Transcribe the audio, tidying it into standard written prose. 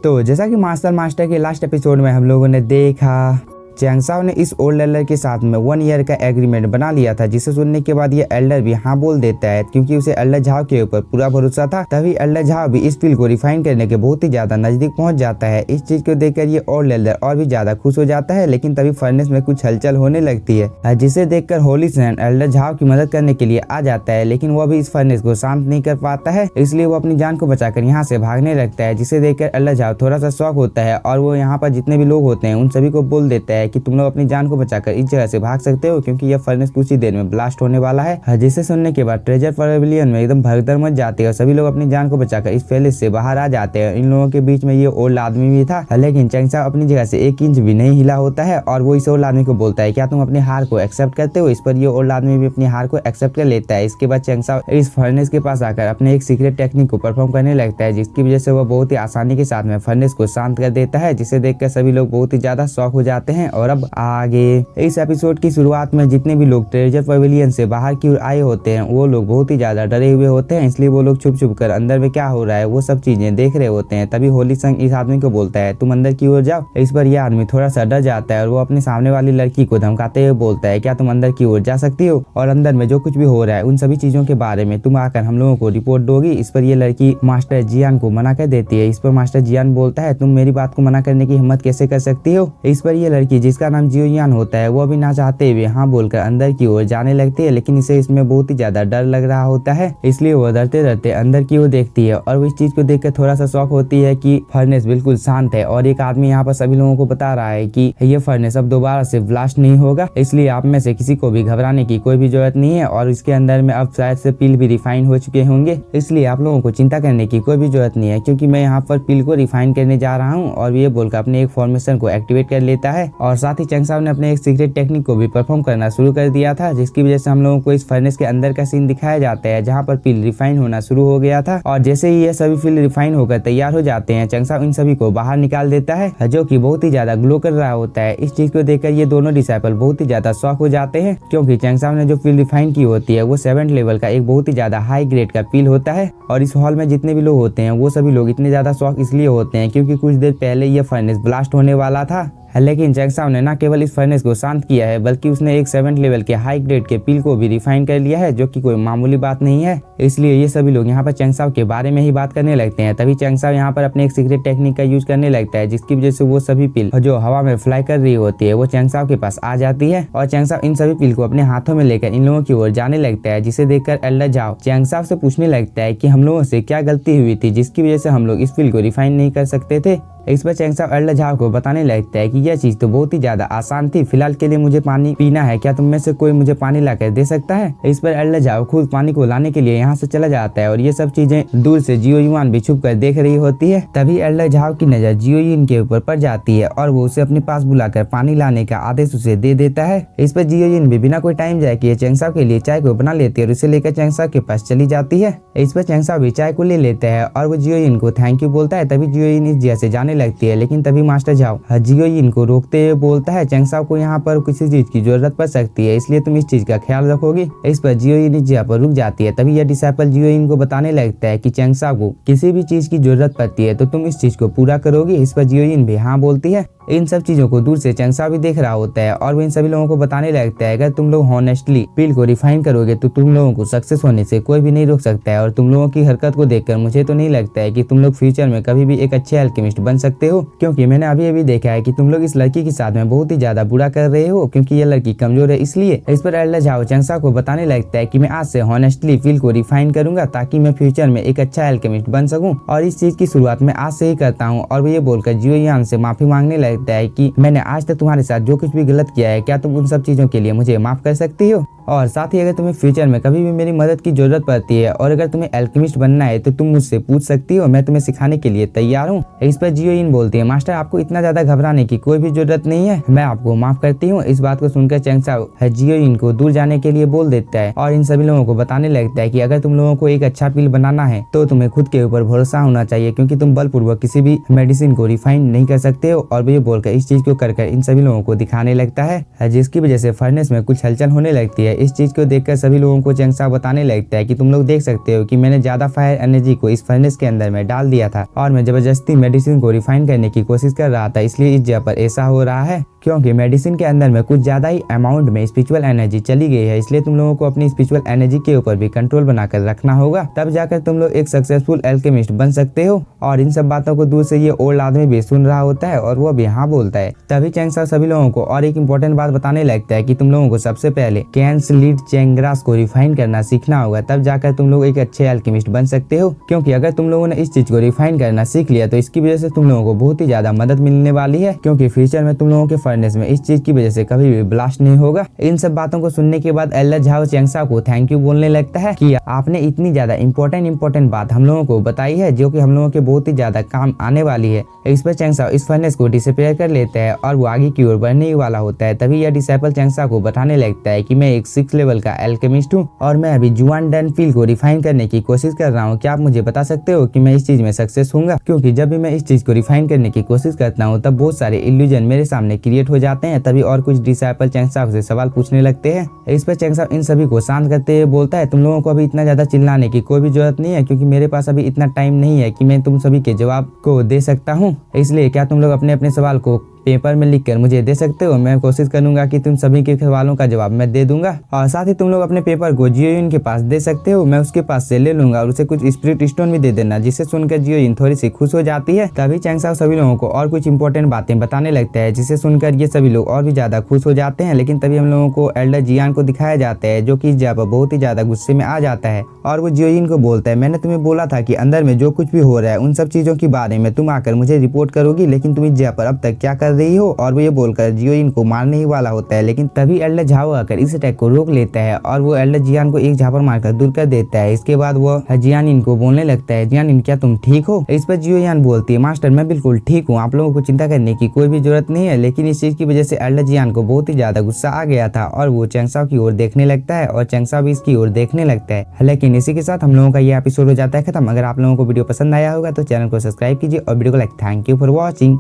तो जैसा कि मास्टर के लास्ट एपिसोड में हम लोगों ने देखा, चैंग साओ ने इस ओल्ड एल्डर के साथ में 1 ईयर का एग्रीमेंट बना लिया था, जिसे सुनने के बाद ये एल्डर भी हाँ बोल देता है क्योंकि उसे एल्डर झाओ के ऊपर पूरा भरोसा था। तभी एल्डर झाओ भी इस फील्ड को रिफाइन करने के बहुत ही ज्यादा नजदीक पहुंच जाता है। इस चीज को देखकर ये ओल्ड एल्डर और भी ज्यादा खुश हो जाता है, लेकिन तभी फर्नेस में कुछ हलचल होने लगती है, जिसे देखकर होली सैन एल्डर झाओ की मदद करने के लिए आ जाता है, लेकिन वो भी इस फर्नेस को शांत नहीं कर पाता है, इसलिए वो अपनी जान को बचाकर यहाँ से भागने लगता है, जिसे देखकर एल्डर झाओ थोड़ा सा शॉक होता है और वो यहाँ पर जितने भी लोग होते हैं उन सभी को बोल देता है कि तुम लोग अपनी जान को बचाकर इस जगह से भाग सकते हो क्योंकि यह फर्नेस कुछ ही देर में ब्लास्ट होने वाला है। जिसे सुनने के बाद ट्रेजर पैवेलियन में एकदम भगदड़ मच जाती है और सभी लोग अपनी जान को बचाकर इस पैलेस से बाहर आ जाते हैं। इन लोगों के बीच में ये ओल्ड आदमी भी था, लेकिन चैंग साओ अपनी जगह से 1 इंच भी नहीं हिला होता है और वो इस ओल्ड आदमी को बोलता है क्या तुम अपनी हार को एक्सेप्ट करते हो। इस पर ये ओल्ड आदमी भी अपनी हार को एक्सेप्ट कर लेता है। इसके बाद चैंग साओ इस फर्नेस के पास आकर अपने एक सीक्रेट टेक्निक को परफॉर्म करने लगता है, जिसकी वजह से वो बहुत ही आसानी के साथ में फर्नेस को शांत कर देता है, जिसे देखकर सभी लोग बहुत ही ज्यादा शॉक हो जाते हैं। और अब आगे इस एपिसोड की शुरुआत में जितने भी लोग ट्रेजर पैवेलियन से बाहर की ओर आए होते हैं वो लोग बहुत ही ज्यादा डरे हुए होते हैं, इसलिए वो लोग छुप कर अंदर में क्या हो रहा है वो सब चीजें देख रहे होते हैं। तभी होली संग इस आदमी को बोलता है तुम अंदर की ओर जाओ। इस पर यह आदमी थोड़ा सा डर जाता है और वो अपने सामने वाली लड़की को धमकाते हुए बोलता है क्या तुम अंदर की ओर जा सकती हो और अंदर में जो कुछ भी हो रहा है उन सभी चीजों के बारे में तुम आकर हम लोगों को रिपोर्ट दोगी। इस पर यह लड़की मास्टर जियान को मना कर देती है। इस पर मास्टर जियान बोलता है तुम मेरी बात को मना करने की हिम्मत कैसे कर सकती हो। इस पर यह लड़की जिसका नाम जियोयान होता है वो भी ना चाहते हुए हाँ बोलकर अंदर की ओर जाने लगती है, लेकिन इसे इसमें बहुत ही ज्यादा डर लग रहा होता है, इसलिए वो डरते डरते अंदर की ओर देखती है और वो इस चीज को देखकर थोड़ा सा शॉक होती है कि फर्नेस बिल्कुल शांत है और एक आदमी यहाँ पर सभी लोगों को बता रहा है कि ये फर्नेस अब दोबारा से ब्लास्ट नहीं होगा, इसलिए आप में से किसी को भी घबराने की कोई भी जरूरत नहीं है और इसके अंदर में अब शायद से पिल भी रिफाइन हो चुके होंगे, इसलिए आप लोगों को चिंता करने की कोई भी जरूरत नहीं है क्योंकि मैं यहाँ पर पिल को रिफाइन करने जा रहा हूँ। और ये बोलकर अपने एक फॉर्मेशन को एक्टिवेट कर लेता है और साथ ही चैंग साओ ने अपने एक सीक्रेट टेक्निक को भी परफॉर्म करना शुरू कर दिया था, जिसकी वजह से हम लोगों को इस फर्नेस के अंदर का सीन दिखाया जाता है जहाँ पर पिल रिफाइन होना शुरू हो गया था। और जैसे ही ये सभी पिल रिफाइन होकर तैयार हो जाते हैं चैंग साओ इन सभी को बाहर निकाल देता है जो कि बहुत ही ज्यादा ग्लो कर रहा होता है। इस चीज को देखकर ये दोनों डिसाइपल बहुत ही ज्यादा शॉक हो जाते हैं क्योंकि चैंग साओ ने जो पिल रिफाइन की होती है वो 7th लेवल का एक बहुत ही ज्यादा हाई ग्रेड का पिल होता है। और इस हॉल में जितने भी लोग होते हैं वो सभी लोग इतने ज्यादा शॉक इसलिए होते हैं क्योंकि कुछ देर पहले ये फर्नेस ब्लास्ट होने वाला था, लेकिन चैंग साओ ने न केवल इस फर्नेस को शांत किया है बल्कि उसने एक 7th लेवल के हाई ग्रेड के पिल को भी रिफाइन कर लिया है, जो कि कोई मामूली बात नहीं है। इसलिए ये सभी लोग यहाँ पर चैंग साओ के बारे में ही बात करने लगते हैं। तभी चैंग साओ यहाँ पर अपने एक सीक्रेट टेक्निक का यूज करने लगता है, जिसकी वजह से वो सभी पिल जो हवा में फ्लाई कर रही होती है वो चैंग साओ के पास आ जाती है और चैंग साओ इन सभी पिल को अपने हाथों में लेकर इन लोगों की ओर जाने लगता है, जिसे देखकर एल्डर झाओ चैंग साओ से पूछने लगता है कि हम लोगों से क्या गलती हुई थी जिसकी वजह से हम लोग इस पिल को रिफाइन नहीं कर सकते थे। इस पर चैंग साओ एल्डर झाओ को बताने लगता है कि यह चीज तो बहुत ही ज्यादा आसान थी, फिलहाल के लिए मुझे पानी पीना है, क्या तुम में से कोई मुझे पानी लाकर दे सकता है। इस पर एल्डर झाओ खुद पानी को लाने के लिए यहाँ से चला जाता है और ये सब चीजें दूर से जियोयुआन भी छुप कर देख रही होती है। तभी एल्डर झाओ की नजर जियोयुन के ऊपर पड़ जाती है और वो उसे अपने पास बुलाकर पानी लाने का आदेश उसे दे देता है। इस पर जियोयुन भी बिना कोई टाइम जाए किए चैंग साओ के लिए चाय को बना लेती है और उसे लेकर चैंग साओ के पास चली जाती है। इस पर चैंग साओ भी चाय को ले लेता है और वो जियोयुन को थैंक यू बोलता है। तभी जियोयुन इस जगह से जाने लगती है, लेकिन तभी मास्टर झाओ जियोयुन को रोकते हुए बोलता है चैंग साओ को यहाँ पर किसी चीज की जरूरत पड़ सकती है, इसलिए तुम इस चीज का ख्याल रखोगी। इस पर जियोयुन इस जगह पर रुक जाती है। तभी यह डिसाइपल जियोयुन को बताने लगता है कि चैंग साओ को किसी भी चीज की जरूरत पड़ती है तो तुम इस चीज को पूरा करोगी। इस पर जियोयुन भी हाँ बोलती है। इन सब चीजों को दूर से चैंग साओ भी देख रहा होता है और वो इन सभी लोगों को बताने लगता है अगर तुम लोग हॉनेस्टली पिल को रिफाइन करोगे तो तुम लोगों को सक्सेस होने से कोई भी नहीं रोक सकता है। और तुम लोगों की हरकत को देखकर मुझे तो नहीं लगता है कि तुम लोग फ्यूचर में कभी भी एक अच्छे अल्केमिस्ट बन सकते हो, क्योंकि मैंने अभी देखा है कि तुम लोग इस लड़की के साथ में बहुत ही ज्यादा बुरा कर रहे हो क्योंकि ये लड़की कमजोर है। इसलिए इस पर एल्डर झाओ चैंग साओ को बताने लगता है कि मैं आज से हॉनेस्टली पिल को रिफाइन करूंगा ताकि मैं फ्यूचर में एक अच्छा अल्केमिस्ट बन सकूं और इस चीज की शुरुआत मैं आज से ही करता हूँ। और वो ये बोलकर जियोयान से माफी मांगने लगता है कि मैंने आज तक तुम्हारे साथ जो कुछ भी गलत किया है क्या तुम उन सब चीजों के लिए मुझे माफ कर सकती हो। और साथ ही अगर तुम्हें फ्यूचर में कभी भी मेरी मदद की जरूरत पड़ती है और अगर तुम्हें अल्केमिस्ट बनना है तो तुम मुझसे पूछ सकती हो, मैं तुम्हें सिखाने के लिए तैयार हूँ। इस पर जियोयुन बोलती है मास्टर आपको इतना ज्यादा घबराने की कोई भी जरूरत नहीं है, मैं आपको माफ करती हूँ। इस बात को सुनकर चैंग साओ जियोयुन को दूर जाने के लिए बोल देता है और इन सभी लोगों को बताने लगता है कि अगर तुम लोगों को एक अच्छा पिल बनाना है तो तुम्हें खुद के ऊपर भरोसा होना चाहिए क्योंकि तुम बलपूर्वक किसी भी मेडिसिन को रिफाइन नहीं कर सकते हो। और ये बोलकर इस चीज को कर इन सभी लोगों को दिखाने लगता है, जिसकी वजह से फर्नेस में कुछ हलचल होने लगती है। इस चीज को देखकर सभी लोगों को चैंग साओ बताने लगता है कि तुम लोग देख सकते हो कि मैंने ज्यादा फायर एनर्जी को इस फर्नेस के अंदर में डाल दिया था और मैं जबरदस्ती मेडिसिन को रिफाइन करने की कोशिश कर रहा था, इसलिए इस जगह पर ऐसा हो रहा है क्योंकि मेडिसिन के अंदर में कुछ ज्यादा ही अमाउंट में स्पिरिचुअल एनर्जी चली गई है। इसलिए तुम लोगों को अपनी स्पिरिचुअल एनर्जी के ऊपर भी कंट्रोल बनाकर रखना होगा, तब जाकर तुम लोग एक सक्सेसफुल एल्केमिस्ट बन सकते हो। और इन सब बातों को दूर से ये ओल्ड आदमी भी सुन रहा होता है और वो भी हाँ बोलता है। तभी चैंग साओ सभी लोगों को और एक इम्पोर्टेंट बात बताने लगता है कि तुम लोगों को सबसे पहले कैंस लीड चैंग्रास को रिफाइन करना सीखना होगा, तब जाकर तुम लोग एक अच्छे एल्केमिस्ट बन सकते हो। क्योंकि अगर तुम लोगों ने इस चीज को रिफाइन करना सीख लिया तो इसकी वजह से तुम लोगों को बहुत ही ज्यादा मदद मिलने वाली है, क्योंकि फ्यूचर में तुम लोगों के फर्नेस में इस चीज की वजह से कभी भी ब्लास्ट नहीं होगा। इन सब बातों को सुनने के बाद एल्डर झाओ चैंग साओ को थैंक यू बोलने लगता है कि आपने इतनी ज्यादा इंपॉर्टेंट बात हम लोगों को बताई है जो कि हम लोगों के बहुत ही ज्यादा काम आने वाली है। इस पर चैंग साओ इस फर्नेस को डिसअपीयर कर लेता है और वो आगे की ओर बढ़ने ही वाला होता है। तभी यह डिसाइपल चैंग साओ को बताने लगता है कि मैं एक 6 लेवल का एल्केमिस्ट हूँ और मैं अभी जुआन डन फील को रिफाइन करने की कोशिश कर रहा हूँ। क्या आप मुझे बता सकते हो कि मैं इस चीज में सक्सेस होऊंगा? क्योंकि जब भी मैं इस चीज को रिफाइन करने की कोशिश करता हूँ तब बहुत सारे इल्यूजन मेरे सामने क्रिएट हो जाते हैं। तभी और कुछ डिसाइपल चैंग साओ से सवाल पूछने लगते हैं। इस पर चैंग साओ इन सभी को शांत करते हुए बोलता है तुम लोगों को अभी इतना ज्यादा चिल्लाने की कोई भी जरूरत नहीं है, क्योंकि मेरे पास अभी इतना टाइम नहीं है कि मैं तुम सभी के जवाब को दे सकता हूँ। इसलिए क्या तुम लोग अपने अपने सवाल को पेपर में लिखकर मुझे दे सकते हो? मैं कोशिश करूंगा कि तुम सभी के सवालों का जवाब मैं दे दूंगा। और साथ ही तुम लोग अपने पेपर को जियोइन के पास दे सकते हो, मैं उसके पास से ले लूंगा और उसे कुछ स्पिरिट स्टोन भी दे देना, जिससे सुनकर जियोइन थोड़ी सी खुश हो जाती है। तभी चैंग साओ सभी लोगों को और कुछ इंपॉर्टेंट बातें बताने लगता है, जिसे सुनकर ये सभी लोग और भी ज्यादा खुश हो जाते हैं। लेकिन तभी हम लोगों को एल्डर जियान को दिखाया जाता है, जो कि इस जगह पर बहुत ही ज्यादा गुस्से में आ जाता है और वो जियोइन को बोलता है मैंने तुम्हें बोला था कि अंदर में जो कुछ भी हो रहा है उन सब चीजों के बारे में तुम आकर मुझे रिपोर्ट करोगी, लेकिन तुम इस जगह पर अब तक क्या कर रही हो? और वो बोलकर जियोइन को मारने ही वाला होता है, लेकिन तभी एल्डर झाओ आकर इस अटैक को रोक लेता है और वो एल्डर जियान को एक झापड़ मारकर दूर कर देता है। इसके बाद वो जियानिन को बोलने लगता है जियानिन क्या तुम ठीक हो? इस पर जियोयान बोलती है मास्टर मैं बिल्कुल ठीक हूँ, आप लोगों को चिंता करने की कोई भी जरूरत नहीं है। लेकिन इस चीज की वजह से एल्डर जियान को बहुत ही ज्यादा गुस्सा आ गया था और वो चैंग साओ की ओर देखने लगता है और चैंग साओ भी इसकी ओर देखने लगता है। लेकिन इसी के साथ हम लोगों का ये एपिसोड हो जाता है खत्म। अगर आप लोगों को वीडियो पसंद आया होगा तो चैनल को सब्सक्राइब कीजिए और वीडियो को like. Thank you for watching.